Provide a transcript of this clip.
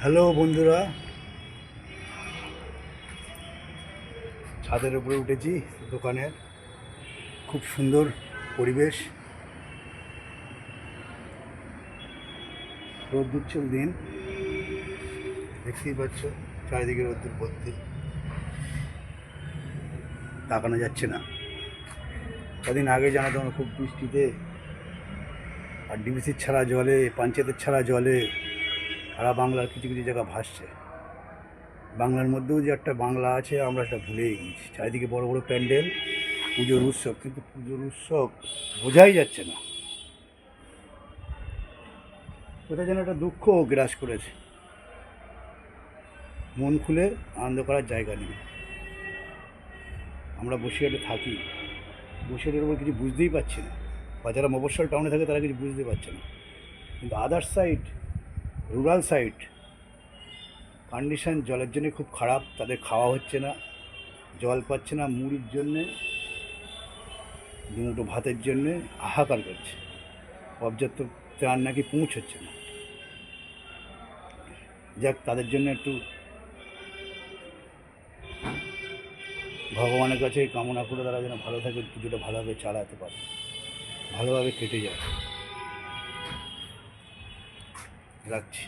Hello বন্ধুরা, ছাদের উপরে উঠেছি। দোকানের খুব সুন্দর পরিবেশ, রোদ্দুচ্ছল দিন, দেখতেই পাচ্ছ চারিদিকে রোদ্দুর ভর্তি, তাকানো যাচ্ছে না। কদিন আগে জানা তোমার খুব বৃষ্টিতে আর ডিবিসির ছাড়া জলে, পঞ্চায়েতের ছাড়া জলে সারা বাংলার কিছু কিছু জায়গা ভাসছে। বাংলার মধ্যেও যে একটা বাংলা আছে আমরা সেটা ভুলেই গেছি। চারিদিকে বড় বড় প্যান্ডেল, পুজোর উৎসব, কিন্তু পুজোর উৎসব বোঝাই যাচ্ছে না। কোথায় যেন একটা দুঃখ গ্রাস করেছে, মন খুলে আনন্দ করার জায়গা নেই। আমরা বসিরহাটে থাকি, বসিরহাটের উপর কিছু বুঝতেই পারছি না, বা যারা মফস্বল টাউনে থাকে তারা কিছু বুঝতে পারছে না। কিন্তু other side, rural side condition জলের জন্য খুব খারাপ। তাদের খাওয়া হচ্ছে না, জল পাচ্ছে না, মুড়ির জন্যে, দুমুটো ভাতের জন্যে হাহাকার করছে। পর্যাপ্ত ত্রাণ নাকি পৌঁছচ্ছে না। যাক, তাদের জন্য একটু ভগবানের কাছে কামনা করে তারা যেন ভালো থাকে, পুজোটা ভালোভাবে চালাতে পারে, ভালোভাবে কেটে যায়। রাখছি।